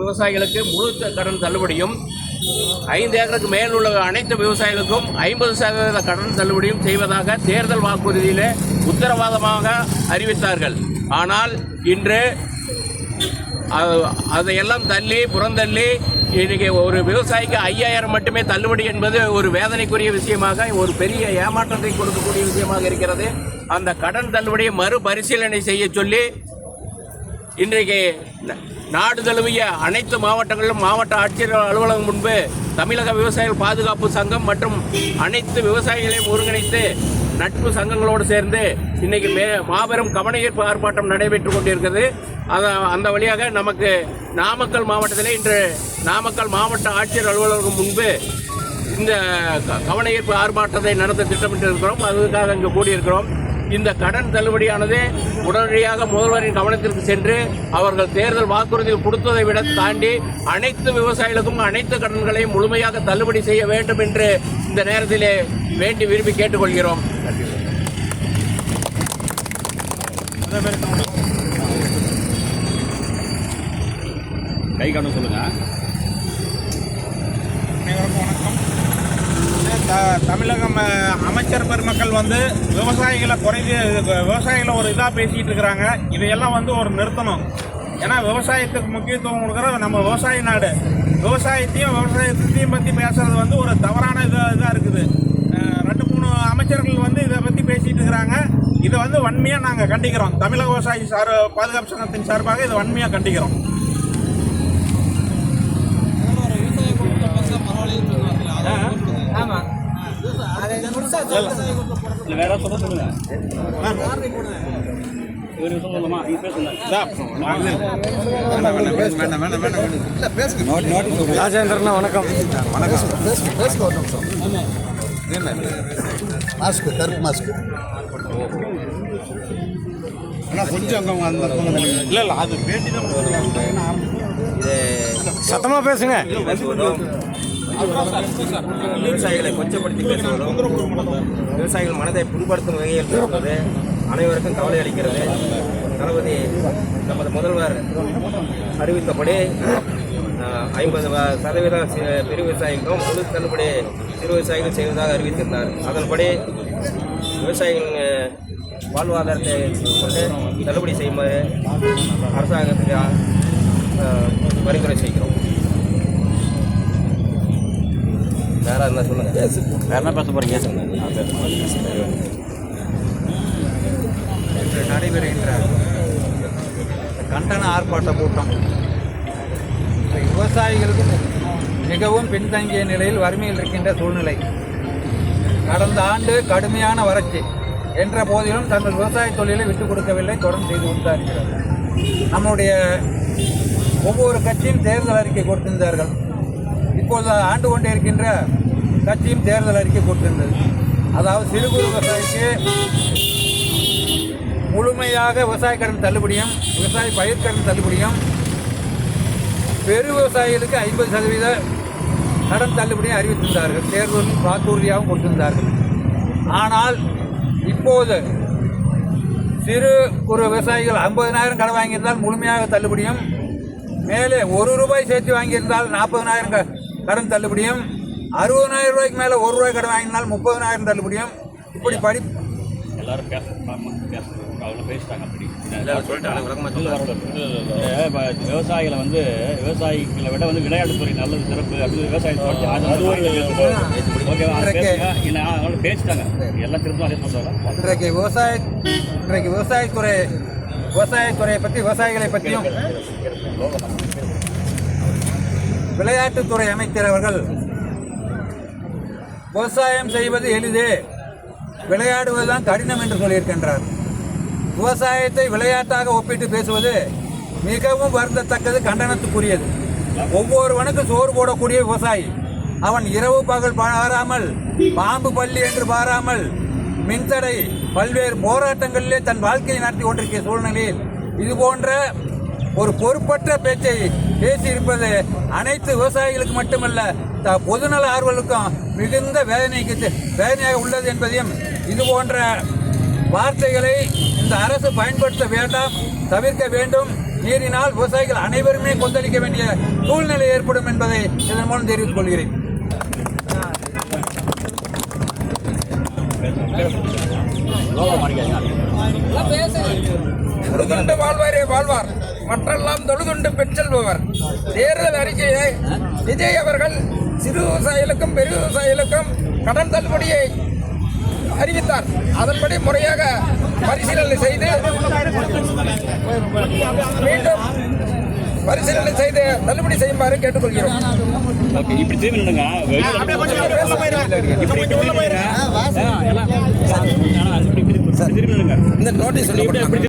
விவசாயிகளுக்கு முழு கடன் தள்ளுபடியும் 5 ஏக்கருக்கு மேல் உள்ள அனைத்து விவசாயிகளுக்கும் 50% கடன் தள்ளுபடியும் செய்வதாக தேர்தல் வாக்குறுதியில் உத்தரவாதமாக அறிவித்தார்கள். ஆனால் இன்று அதையெல்லாம் புறந்தள்ளி இன்றைக்கி ஒரு விவசாயிக்கு 5000 மட்டுமே தள்ளுபடி என்பது ஒரு வேதனைக்குரிய விஷயமாக, ஒரு பெரிய ஏமாற்றத்தை கொடுக்கக்கூடிய விஷயமாக இருக்கிறது. அந்த கடன் தள்ளுபடியை மறுபரிசீலனை செய்ய சொல்லி இன்றைக்கு நாடு தழுவிய அனைத்து மாவட்டங்களிலும் மாவட்ட ஆட்சியர் அலுவலகம் முன்பு தமிழக விவசாயிகள் பாதுகாப்பு சங்கம் மற்றும் அனைத்து விவசாயிகளையும் ஒருங்கிணைத்து நட்பு சங்கங்களோடு சேர்ந்து இன்னைக்கு மாபெரும் கவனஈர்ப்பு ஆர்ப்பாட்டம் நடைபெற்றுக் கொண்டிருக்கிறது. அந்த வழியாக நமக்கு நாமக்கல் மாவட்டத்திலே இன்று நாமக்கல் மாவட்ட ஆட்சியர் அலுவலகம் முன்பு இந்த கவனஈர்ப்பு ஆர்ப்பாட்டத்தை நடத்த திட்டமிட்டு இருக்கிறோம். அதுக்காக இங்கு கூடியிருக்கிறோம். இந்த கடன் தள்ளுபடியானது உடனடியாக முதல்வரின் கவனத்திற்கு சென்று அவர்கள் தேர்தல் வாக்குறுதியில் கொடுத்ததை விட தாண்டி அனைத்து விவசாயிகளுக்கும் அனைத்து கடன்களையும் முழுமையாக தள்ளுபடி செய்ய வேண்டும் என்று இந்த நேரத்திலே வேண்டி விரும்பி கேட்டுக்கொள்கிறோம். கை காண சொல்லுங்க. வணக்கம். தமிழகம் அமைச்சர் பெருமக்கள் விவசாயிகளை ஒரு இதாக பேசிகிட்டு இருக்கிறாங்க. இதையெல்லாம் ஒரு நிறுத்தணும். ஏன்னா விவசாயத்துக்கு முக்கியத்துவம் கொடுக்குற நம்ம விவசாய நாடு. விவசாயத்தையும் பற்றி பேசுறது ஒரு தவறான இதாக இருக்குது. 2-3 அமைச்சர்கள் இதை பற்றி பேசிகிட்டு இருக்கிறாங்க. இதை வன்மையாக நாங்கள் கண்டிக்கிறோம். தமிழக விவசாயி பாதுகாப்பு சங்கத்தின் சார்பாக இதை வன்மையாக கண்டிக்கிறோம். ராஜேந்திரன் வணக்கம். மாஸ்க் கருப்பு மாஸ்க் கொஞ்சம் இல்லை அது பேட்டி தான் சத்தமாக பேசுங்க. விவசாயிகளை கொச்சப்படுத்தி பேசுவதும் விவசாயிகள் மனதை புண்படுத்தும் வகையில் இருப்பது அனைவருக்கும் கவலை அளிக்கிறது. தளபதி நமது முதல்வர் அறிவித்தபடி 50% பெரு விவசாயிகளும் முழு தள்ளுபடி சிறு விவசாயிகள் செய்வதாக அறிவித்திருந்தார். அதன்படி விவசாயிகளின் வாழ்வாதாரத்தை கொண்டு தள்ளுபடி செய்யுமாறு அரசாங்கத்துக்கு பரிந்துரை செய்கிறோம். வேற என்ன சொல்லுங்க? வேற என்ன பேச போறீங்க? இன்று நடைபெறுகின்ற கண்டன ஆர்ப்பாட்ட கூட்டம் விவசாயிகளுக்கு மிகவும் பின்தங்கிய நிலையில் வறுமையில் இருக்கின்ற சூழ்நிலை. கடந்த ஆண்டு கடுமையான வறட்சி என்ற போதிலும் தங்கள் விவசாய தொழிலை விட்டுக் கொடுக்கவில்லை, தொடர்ந்து செய்து கொண்டார்கள். நம்முடைய ஒவ்வொரு கட்சியும் தேர்தல் அறிக்கை கொடுத்திருந்தார்கள். இப்போது ஆண்டு கொண்டே இருக்கின்ற கட்சியும் தேர்தல் அறிக்கை கொடுத்திருந்தது. அதாவது சிறு குறு விவசாயிக்கு முழுமையாக விவசாய கடன் தள்ளுபடியும் விவசாய பயிர் கடன் தள்ளுபடியும் பெரு விவசாயிகளுக்கு 50% கடன் தள்ளுபடியும் அறிவித்திருந்தார்கள். தேர்தல் வாக்குறுதியாகவும் கொடுத்திருந்தார்கள். ஆனால் இப்போது சிறு குறு விவசாயிகள் 50,000 கடன் வாங்கியிருந்தால் முழுமையாக தள்ளுபடியும், மேலே ₹1 சேர்த்து வாங்கியிருந்தால் 40,000 கடன் தள்ளுபடியும், 60,000 ரூபாய்க்கு மேலே ₹1 கடன் வாங்கினால் 30,000 தள்ளுபடியும். இப்படி எல்லாரும் பேசிட்டாங்க. அப்படி விவசாயிகளை விவசாயிகளை விட விளையாட்டுத்துறை நல்லது சிறப்பு அப்படி விவசாயத்துறை பேசிட்டாங்க. எல்லாம் திரும்ப அதே சொல்றாங்க. இன்றைக்கு விவசாயத்துறையை பற்றி விவசாயிகளை பற்றியும் விளையாட்டுத்துறை அமைச்சர் அவர்கள் விவசாயம் செய்வது எளிது, விளையாடுவதுதான் கடினம் என்று சொல்லியிருக்கின்றார். விவசாயத்தை விளையாட்டாக ஒப்பிட்டு பேசுவது மிகவும் வருந்தத்தக்கது, கண்டனத்துக்குரியது. ஒவ்வொருவனுக்கும் சோறு போடக்கூடிய விவசாயி அவன் இரவு பகல் பாராமல், பாம்பு பள்ளி என்று பாராமல், மின்தடை பல்வேறு போராட்டங்களிலே தன் வாழ்க்கையை நடத்தி கொண்டிருக்கிற சூழ்நிலையில் இது போன்ற ஒரு பொறுப்பற்ற பேச்சை பேசியிருப்பது அனைத்து விவசாயிகளுக்கு மட்டுமல்ல பொதுநல ஆர்வலுக்கும் மிகுந்த வேதனையாக உள்ளது என்பதையும், இது போன்ற வார்த்தைகளை இந்த அரசு பயன்படுத்த வேண்டாம், தவிர்க்க வேண்டும். மீறினால் விவசாயிகள் அனைவருமே கொந்தளிக்க வேண்டிய சூழ்நிலை ஏற்படும் என்பதை இதன் மூலம் தெரிவித்துக் கொள்கிறேன். தொழுதுண்டு வாழ்வாரே வாழ்வார், மற்றெல்லாம் தொழுதுண்டு பெற்றெல்பவர். தேர்தல் அறிக்கையை விஜய் அவர்கள் சிறு விவசாயிகளுக்கும் பெரு விவசாயிகளுக்கும் கடன் தள்ளுபடியை அறிவித்தார். அதன்படி முறையாக பரிசீலனை செய்து மீண்டும் பரிசீலனை செய்து தள்ளுபடி செய்யுமாறு கேட்டுக்கொள்கிறோம். இந்த நோட்டீஸ்